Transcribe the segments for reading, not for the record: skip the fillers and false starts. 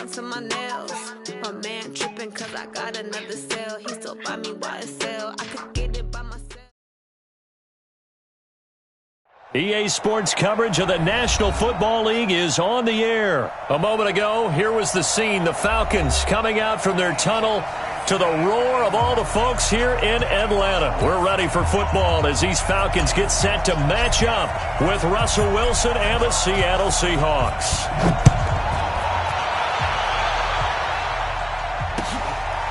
down to my nails. My man tripping cause I got another sale. He still buy me YSL. I could get it by myself. EA Sports coverage of the National Football League is on the air. A moment ago, here was the scene. The Falcons coming out from their tunnel to the roar of all the folks here in Atlanta. We're ready for football as these Falcons get set to match up with Russell Wilson and the Seattle Seahawks.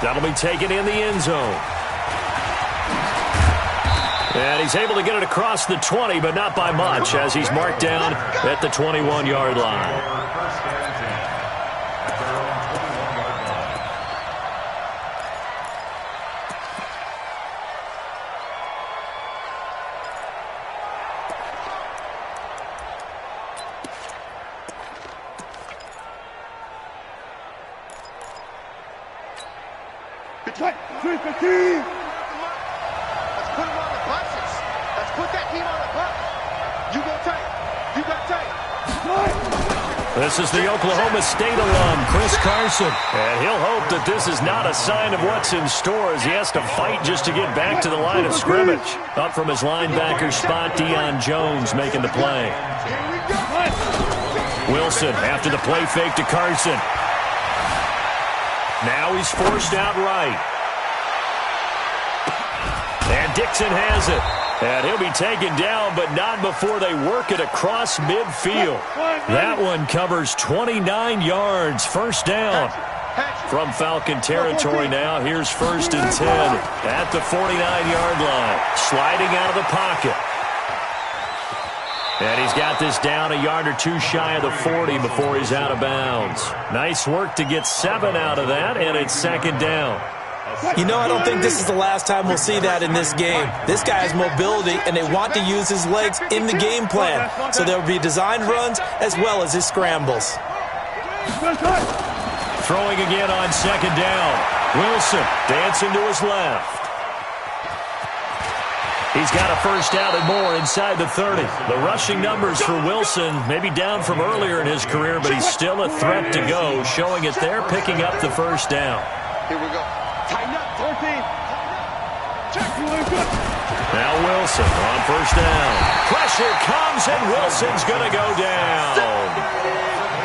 That'll be taken in the end zone. And he's able to get it across the 20, but not by much, as he's marked down at the 21-yard line. This is the Oklahoma State alum, Chris Carson. And he'll hope that this is not a sign of what's in store as he has to fight just to get back to the line of scrimmage. Up from his linebacker spot, Deion Jones making the play. Wilson after the play fake to Carson. Now he's forced out right. And Dixon has it. And he'll be taken down, but not before they work it across midfield. That one covers 29 yards. First down from Falcon territory now. Here's 1st and 10 at the 49-yard line. Sliding out of the pocket. And he's got this down a yard or two shy of the 40 before he's out of bounds. Nice work to get 7 out of that, and it's 2nd down. You know, I don't think this is the last time we'll see that in this game. This guy has mobility, and they want to use his legs in the game plan. So there will be designed runs as well as his scrambles. Throwing again on 2nd down. Wilson dancing to his left. He's got a first down and more inside the 30. The rushing numbers for Wilson may be down from earlier in his career, but he's still a threat to go, showing it there, picking up the first down. Here we go. Tighten up, 14. Now Wilson on 1st down. Pressure comes, and Wilson's going to go down.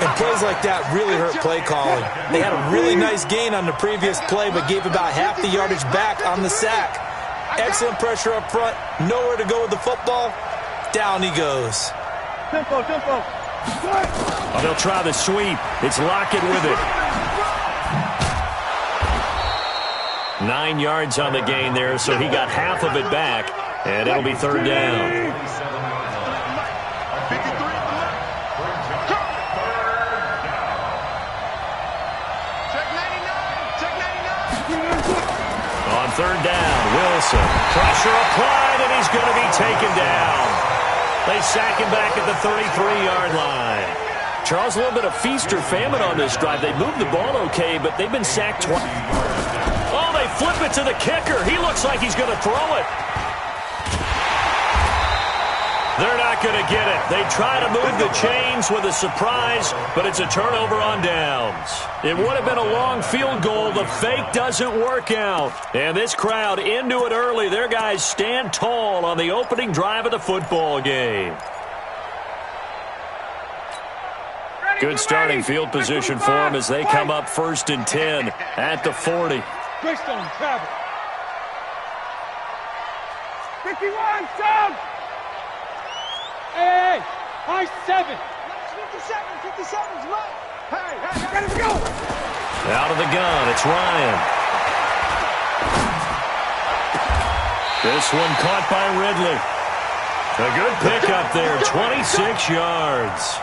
And plays like that really hurt play calling. They had a really nice gain on the previous play, but gave about half the yardage back on the sack. Excellent pressure up front. Nowhere to go with the football. Down he goes. Tempo. Oh, they'll try the sweep. It's Lockett with it. 9 yards on the gain there, so he got half of it back, and it'll be 3rd down. On 3rd down, Wilson. Pressure applied, and he's going to be taken down. They sack him back at the 33-yard line. Charles, a little bit of feast or famine on this drive. They moved the ball okay, but they've been sacked twice. Oh, they flip it to the kicker. He looks like he's going to throw it. They're not going to get it. They try to move the chains with a surprise, but it's a turnover on downs. It would have been a long field goal. The fake doesn't work out. And this crowd into it early. Their guys stand tall on the opening drive of the football game. Good starting field position for them as they come up 1st and 10 at the 40. Greystone, travel. 51, down. Hey, high 7. 57's right. Hey, ready to go. Out of the gun, it's Ryan. This one caught by Ridley. A good pickup there, 26 yards.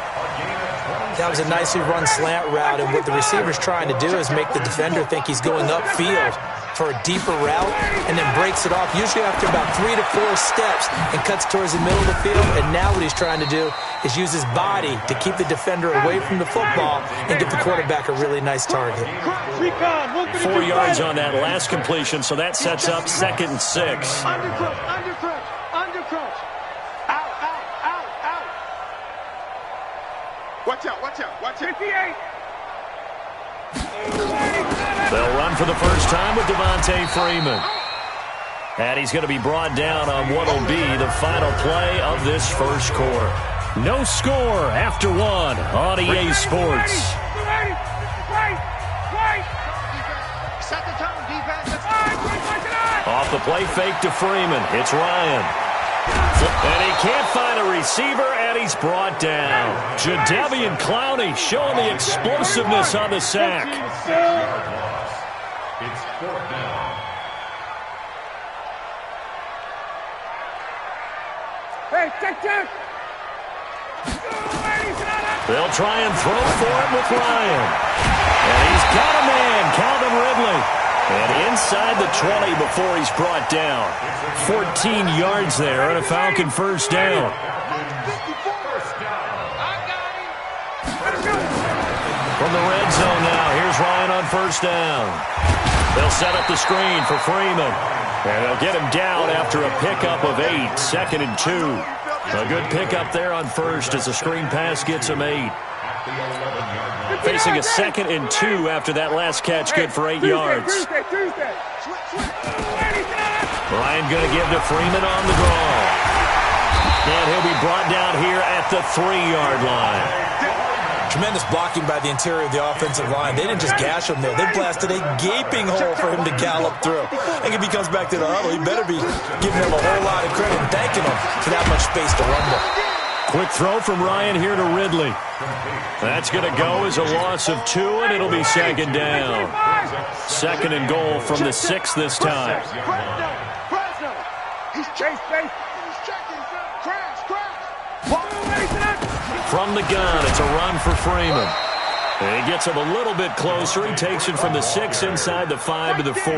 That was a nicely run slant route, and what the receiver's trying to do is make the defender think he's going upfield for a deeper route, and then breaks it off, usually after about 3 to 4 steps, and cuts towards the middle of the field. And now what he's trying to do is use his body to keep the defender away from the football and give the quarterback a really nice target. 4 yards on that last completion, so that sets up 2nd and 6. Under crunch. Out. Watch out. 58. They'll run for the first time with Devontae Freeman. And he's going to be brought down on what will be the final play of this first quarter. No score after one on EA Sports. Off the play fake to Freeman. It's Ryan. And he can't find a receiver, and he's brought down. Jadeveon Clowney showing the explosiveness on the sack. It's fourth down. Hey, check. They'll try and throw for it with Ryan. And he's got a man, Calvin Ridley. And inside the 20 before he's brought down. 14 yards there and a Falcon first down. From the red zone now, here's Ryan on first down. They'll set up the screen for Freeman. And they'll get him down after a pickup of 8, 2nd and 2. A good pickup there on first as the screen pass gets him 8. Facing a 2nd and 2 after that last catch, good for 8 yards. Ryan going to give to Freeman on the draw. And he'll be brought down here at the 3-yard line. Tremendous blocking by the interior of the offensive line. They didn't just gash him there. They blasted a gaping hole for him to gallop through. I think if he comes back to the huddle, he better be giving him a whole lot of credit and thanking him for that much space to rumble. Quick throw from Ryan here to Ridley. That's going to go as a loss of 2, and it'll be 2nd down. 2nd and goal from the 6 this time. He's chasing. He's checking. Crash. From the gun, it's a run for Freeman. And he gets him a little bit closer. He takes it from the 6 inside the 5 to the 4.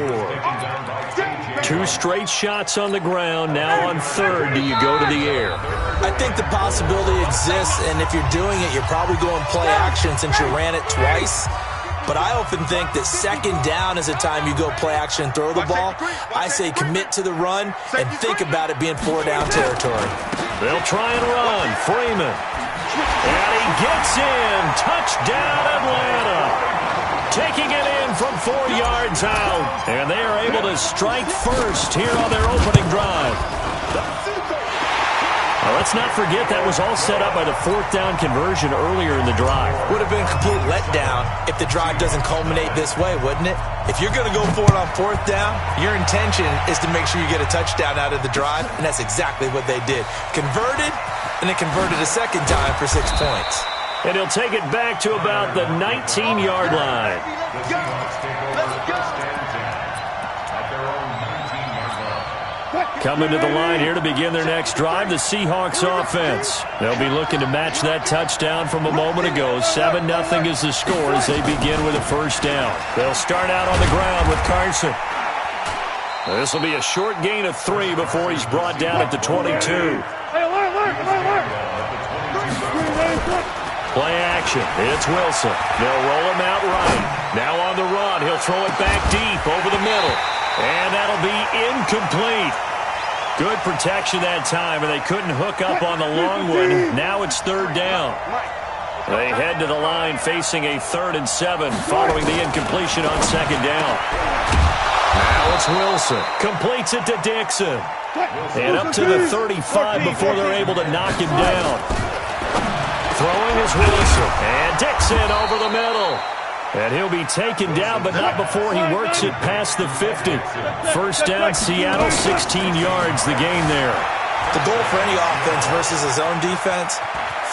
2 straight shots on the ground. Now on 3rd, do you go to the air? I think the possibility exists, and if you're doing it, you're probably going play action since you ran it twice. But I often think that 2nd down is a time you go play action and throw the ball. I say commit to the run and think about it being 4-down territory. They'll try and run. Freeman. And he gets in. Touchdown, Atlanta. Taking it in from 4 yards out. And they are able to strike first here on their opening drive. Now, let's not forget that was all set up by the 4th down conversion earlier in the drive. Would have been a complete letdown if the drive doesn't culminate this way, wouldn't it? If you're going to go for it on 4th down, your intention is to make sure you get a touchdown out of the drive, and that's exactly what they did. Converted, and they converted a 2nd time for 6 points. And he'll take it back to about the 19-yard line. Coming to the line here to begin their next drive, the Seahawks offense. They'll be looking to match that touchdown from a moment ago. 7-0 is the score as they begin with a first down. They'll start out on the ground with Carson. This will be a short gain of 3 before he's brought down at the 22. Play action. It's Wilson. They'll roll him out right. Now on the run. He'll throw it back deep over the middle. And that'll be incomplete. Good protection that time, and they couldn't hook up on the long one. Now it's 3rd down. They head to the line facing a 3rd and 7 following the incompletion on 2nd down. Now it's Wilson. Completes it to Dixon. And up to the 35 before they're able to knock him down. Throwing is Wilson. And Dixon over the middle. And he'll be taken down, but not before he works it past the 50. First down, Seattle, 16 yards, the gain there. The goal for any offense versus his own defense,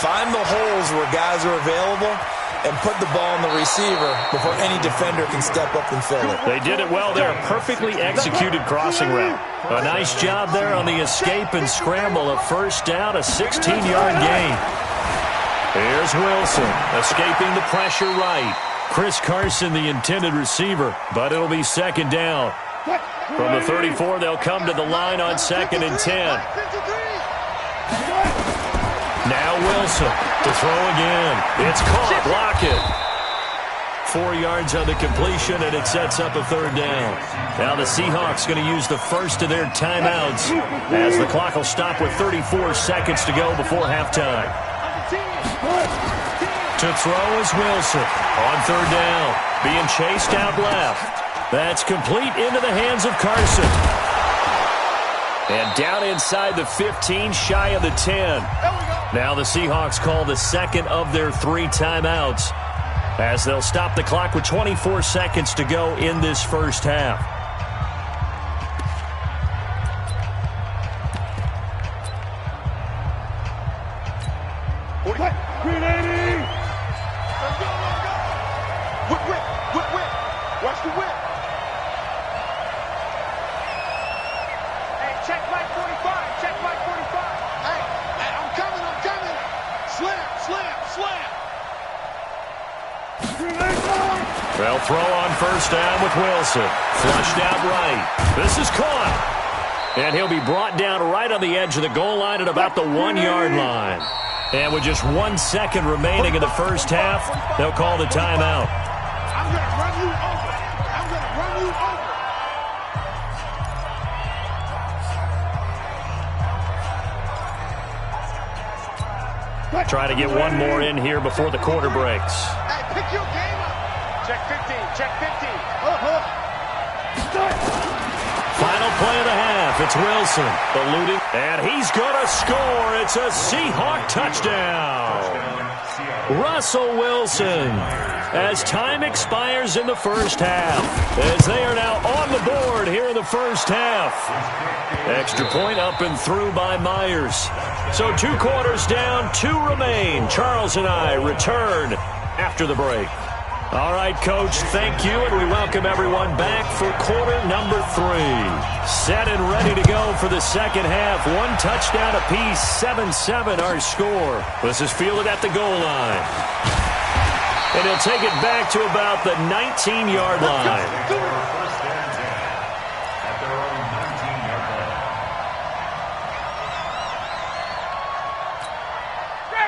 find the holes where guys are available and put the ball in the receiver before any defender can step up and fill it. They did it well there. Perfectly executed crossing route. A nice job there on the escape and scramble. A first down, a 16-yard gain. Here's Wilson, escaping the pressure right. Chris Carson, the intended receiver, but it'll be 2nd down. From the 34, they'll come to the line on 2nd and 10. Now Wilson to throw again. It's caught. Lockett. 4 yards on the completion, and it sets up a 3rd down. Now the Seahawks going to use the first of their timeouts as the clock will stop with 34 seconds to go before halftime. To throw is Wilson. On third down. Being chased out left. That's complete into the hands of Carson. And down inside the 15, shy of the 10. Now the Seahawks call the second of their 3 timeouts as they'll stop the clock with 24 seconds to go in this first half. Watch the whip. Hey, check Mike 45. Check Mike 45. Hey, I'm coming. Slam. They'll throw on first down with Wilson. Flushed out right. This is caught. And he'll be brought down right on the edge of the goal line at about the 1-yard line. And with just 1 second remaining in the first half, they'll call the timeout. I'm going to run you over. Try to get one more in here before the quarter breaks. Hey, pick your game up. Check 15. Final play of the half. It's Wilson. Eluding. And he's going to score. It's a Seahawk touchdown. Russell Wilson. As time expires in the first half. As they are now on the board here in the first half. Extra point up and through by Myers. So 2 quarters down, 2 remain. Charles and I return after the break. All right, Coach, thank you, and we welcome everyone back for quarter number 3. Set and ready to go for the second half. 1 touchdown apiece, 7-7 our score. This is fielded at the goal line. And he'll take it back to about the 19-yard line.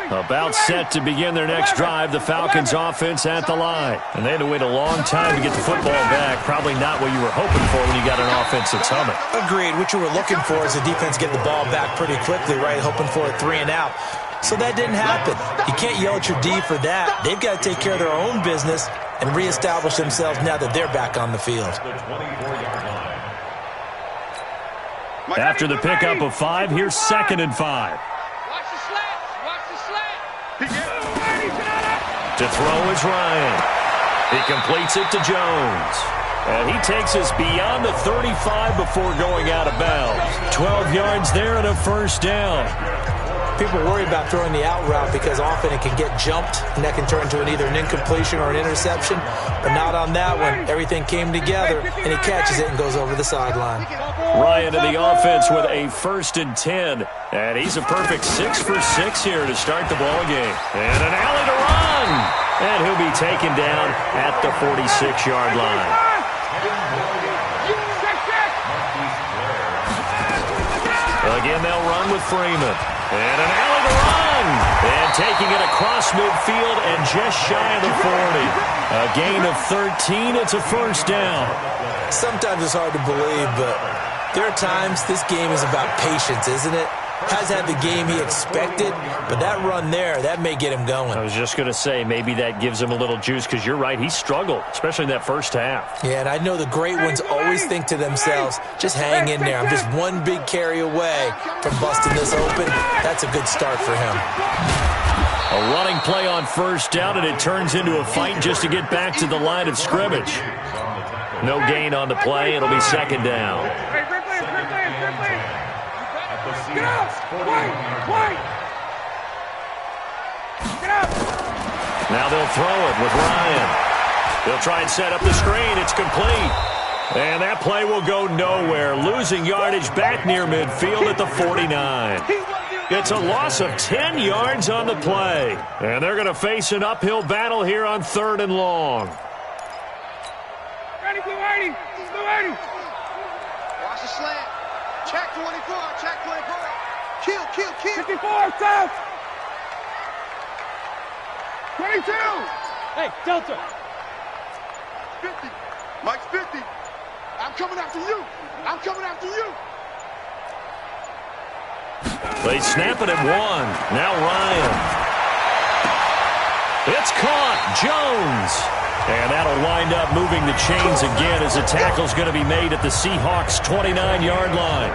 About set to begin their next drive, the Falcons offense at the line. And they had to wait a long time to get the football back. Probably not what you were hoping for when you got an offense that's humming. Agreed. What you were looking for is the defense getting the ball back pretty quickly, right? Hoping for a 3 and out. So that didn't happen. You can't yell at your D for that. They've got to take care of their own business and reestablish themselves now that they're back on the field. After the pickup of 5, here's 2nd and 5. To throw is Ryan. He completes it to Jones. And he takes us beyond the 35 before going out of bounds. 12 yards there and a first down. People worry about throwing the out route because often it can get jumped, and that can turn into either an incompletion or an interception. But not on that one. Everything came together, and he catches it and goes over the sideline. Ryan in the offense with a 1st and 10. And he's a perfect 6 for 6 here to start the ball game. And an alley to run. And he'll be taken down at the 46-yard line. Again, they'll run with Freeman. And an alley to run. And taking it across midfield and just shy of the 40. A gain of 13. It's a first down. Sometimes it's hard to believe, but there are times this game is about patience, isn't it? Hasn't had the game he expected, but that run there, that may get him going. I was just going to say, maybe that gives him a little juice, because you're right, he struggled, especially in that first half. Yeah, and I know the great ones always think to themselves, just hang in there. I'm just one big carry away from busting this open. That's a good start for him. A running play on first down, and it turns into a fight just to get back to the line of scrimmage. No gain on the play. It'll be 2nd down. Get up! Wait! Get up! Now they'll throw it with Ryan. They'll try and set up the screen. It's complete. And that play will go nowhere. Losing yardage back near midfield at the 49. It's a loss of 10 yards on the play. And they're going to face an uphill battle here on 3rd and long. Ready, Blue 80. Blue 80. Watch the slant. Check 24. Check 24. Kill. 54, south. 22. Hey, Delta. 50. Mike's 50. I'm coming after you. They snap it at 1. Now Ryan. It's caught. Jones. And that'll wind up moving the chains again as a tackle's going to be made at the Seahawks' 29-yard line.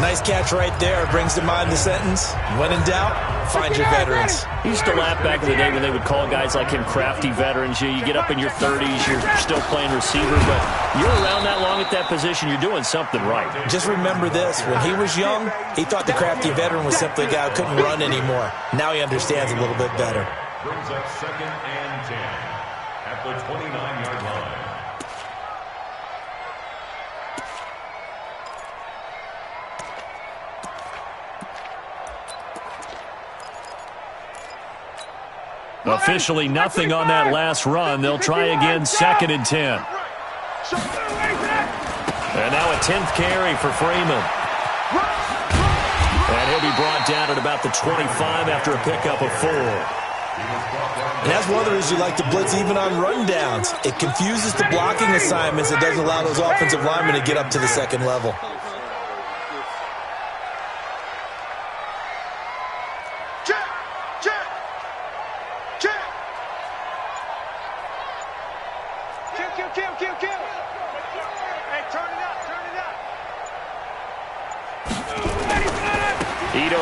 Nice catch right there. Brings to mind the sentence, when in doubt, find your veterans. He used to laugh back in the day when they would call guys like him crafty veterans. You get up in your 30s, you're still playing receiver, but you're around that long at that position, you're doing something right. Just remember this. When he was young, he thought the crafty veteran was simply a guy who couldn't run anymore. Now he understands a little bit better. Brings up 2nd and 10 at the 29-yard line. Officially nothing on that last run. They'll try again, 2nd and 10. And now a 10th carry for Freeman. And he'll be brought down at about the 25 after a pickup of 4. And that's one of the reasons you like to blitz even on rundowns. It confuses the blocking assignments. It doesn't allow those offensive linemen to get up to the second level.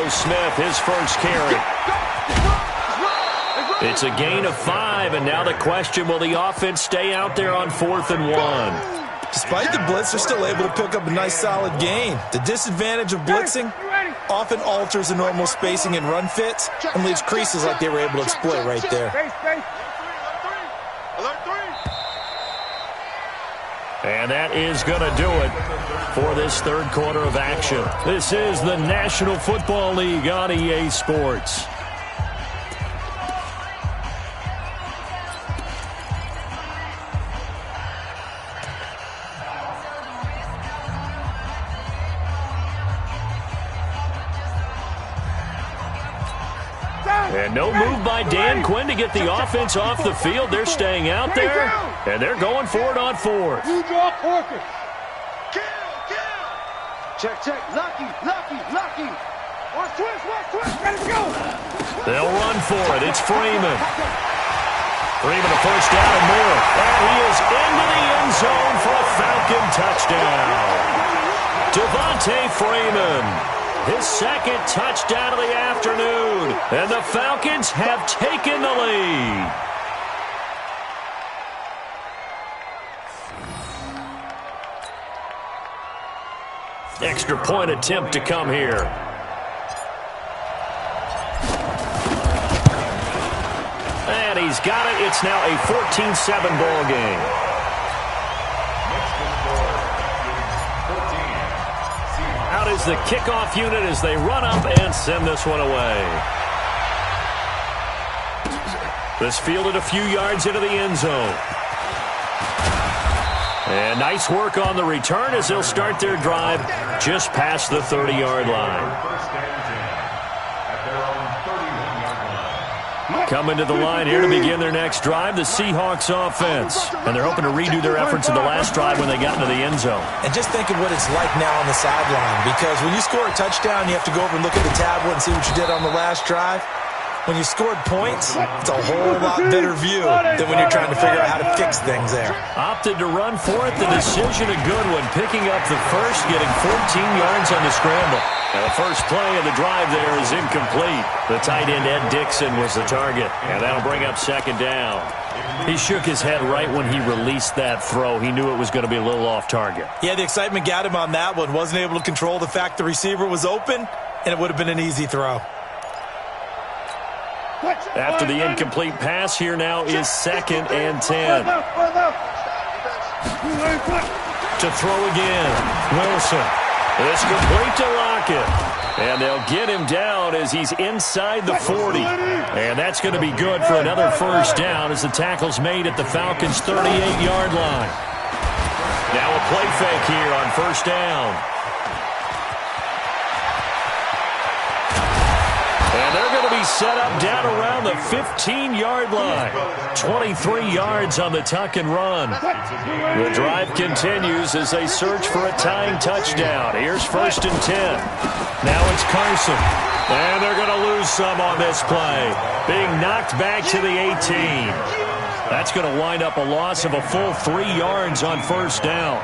Smith, his first carry. It's a gain of 5, and now the question, will the offense stay out there on 4th and 1? Despite the blitz, they're still able to pick up a nice solid gain. The disadvantage of blitzing often alters the normal spacing and run fits and leaves creases like they were able to exploit right there. And that is going to do it for this third quarter of action. This is the National Football League on EA Sports. And no move by Dan Quinn to get the offense off the field. They're staying out there, and they're going for it on 4th. Check, check. Lucky. Watch twist. Let's go. They'll run for it. It's Freeman. Freeman a first down and more. And he is into the end zone for a Falcon touchdown. Devontae Freeman. His 2nd touchdown of the afternoon. And the Falcons have taken the lead. Extra point attempt to come here. And he's got it. It's now a 14-7 ball game. Out is the kickoff unit as they run up and send this one away. This fielded a few yards into the end zone. And nice work on the return as they'll start their drive just past the 30-yard line. Coming to the line here to begin their next drive, the Seahawks offense. And they're hoping to redo their efforts in the last drive when they got into the end zone. And just think of what it's like now on the sideline, because when you score a touchdown, you have to go over and look at the tablet and see what you did on the last drive. When you scored points, it's a whole lot better view than when you're trying to figure out how to fix things there. Opted to run for it. The decision a good one. Picking up the first, getting 14 yards on the scramble. And the first play of the drive there is incomplete. The tight end, Ed Dixon, was the target. And that'll bring up 2nd down. He shook his head right when he released that throw. He knew it was going to be a little off target. Yeah, the excitement got him on that one. Wasn't able to control the fact the receiver was open, and it would have been an easy throw. After the incomplete pass, here now is 2nd and 10. To throw again. Wilson. It's complete to Lockett. And they'll get him down as he's inside the 40. And that's going to be good for another first down as the tackle's made at the Falcons' 38-yard line. Now a play fake here on first down. And they're going to be set up down around the 15-yard line. 23 yards on the tuck and run. The drive continues as they search for a tying touchdown. Here's 1st and 10. Now it's Carson. And they're going to lose some on this play. being knocked back to the 18. That's going to wind up a loss of a full 3 yards on first down.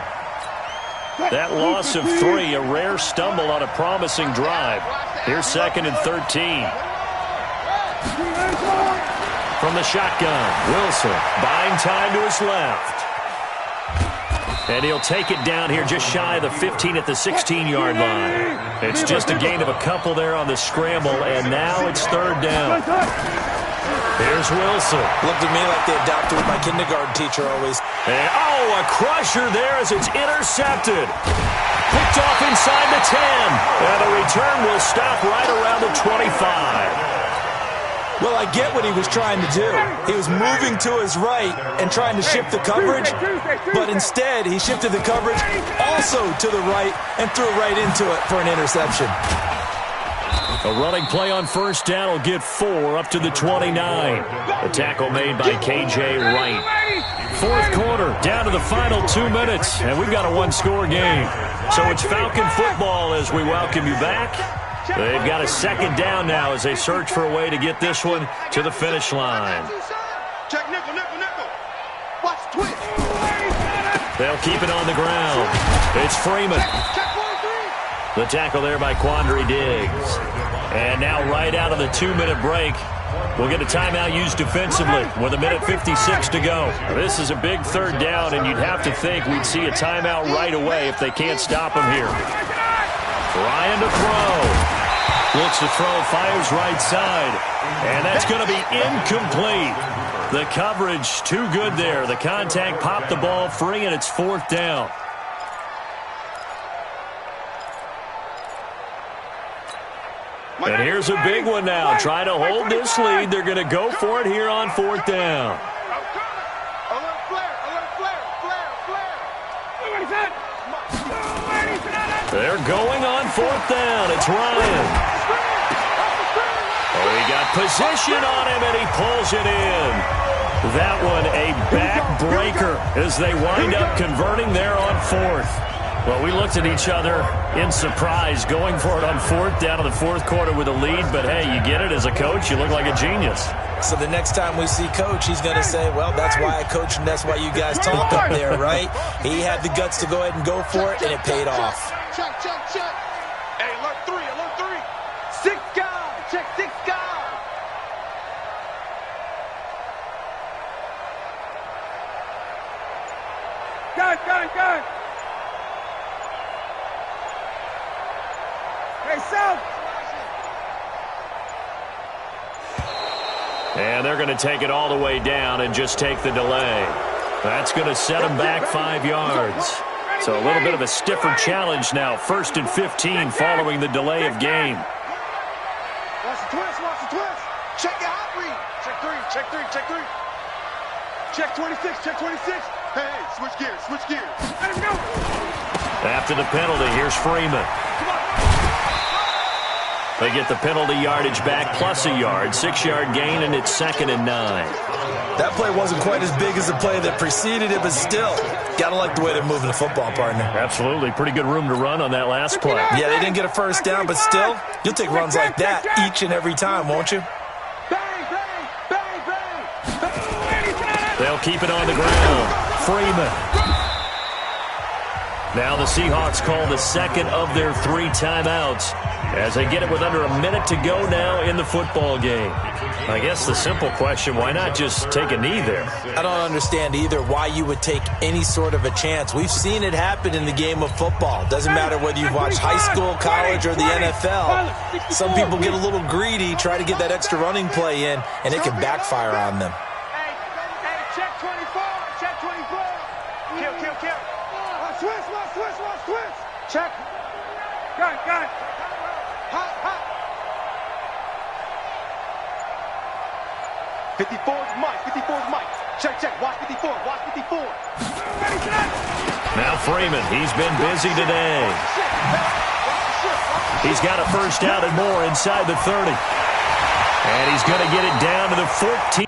That loss of 3, a rare stumble on a promising drive. Here's 2nd and 13. From the shotgun, Wilson buying time to his left. And he'll take it down here just shy of the 15 at the 16-yard line. It's just a gain of a couple there on the scramble, and now it's 3rd down. Here's Wilson. Looked at me like they adopted what my kindergarten teacher always. And, a crusher there as it's intercepted. Picked off inside the 10. And the return will stop right around the 25. Well, I get what he was trying to do. He was moving to his right and trying to shift the coverage, but instead he shifted the coverage also to the right and threw right into it for an interception. A running play on first down will get 4 up to the 29. The tackle made by K.J. Wright. 4th quarter, down to the final 2 minutes, and we've got a 1-score game. So it's Falcon football as we welcome you back. They've got a 2nd down now as they search for a way to get this one to the finish line. Check nickel, nickel, nickel. Watch twitch. They'll keep it on the ground. It's Freeman. The tackle there by Quandre Diggs. And now right out of the 2-minute break, we'll get a timeout used defensively with 1:56 to go. This is a big 3rd down, and you'd have to think we'd see a timeout right away if they can't stop him here. Trying to throw. Looks to throw, fires right side. And that's going to be incomplete. The coverage too good there. The contact popped the ball free, and it's 4th down. And here's a big one now. Trying to hold this lead. They're going to go for it here on 4th down. They're going on 4th down. It's Ryan. Oh, he got position on him, and he pulls it in. That one a backbreaker as they wind up converting there on 4th. Well, we looked at each other in surprise going for it on 4th down in the 4th quarter with a lead. But, hey, you get it as a coach. You look like a genius. So the next time we see Coach, he's going to say, well, that's why I coach and that's why you guys talk up there, right? He had the guts to go ahead and go for it, and it paid off. Check, check, check. Hey, alert 3, alert 3. 6 guys. Check 6 guys. Gun. Hey, South. And they're going to take it all the way down and just take the delay. That's going to set them back 5 yards. So a little bit of a stiffer challenge now. 1st and 15 following the delay of game. Watch the twist. Check your hot read. Check 3. Check 26, check 26. Hey, switch gears. Let him go. After the penalty, here's Freeman. They get the penalty yardage back plus a yard. 6-yard gain, and it's 2nd and 9. That play wasn't quite as big as the play that preceded it, but still, gotta like the way they're moving the football, partner. Absolutely. Pretty good room to run on that last play. Yeah, they didn't get a first down, but still, you'll take runs like that each and every time, won't you? They'll keep it on the ground. Freeman. Now the Seahawks call the 2nd of their 3 timeouts as they get it with under a minute to go now in the football game. I guess the simple question, why not just take a knee there? I don't understand either why you would take any sort of a chance. We've seen it happen in the game of football. Doesn't matter whether you've watched high school, college, or the NFL. Some people get a little greedy, try to get that extra running play in, and it can backfire on them. Hey, check 24. Kill. Watch twist. Check. Gun. Hot. 54's Mike. Check. Watch 54. Now Freeman, he's been busy today. He's got a first down and more inside the 30. And he's going to get it down to the 14.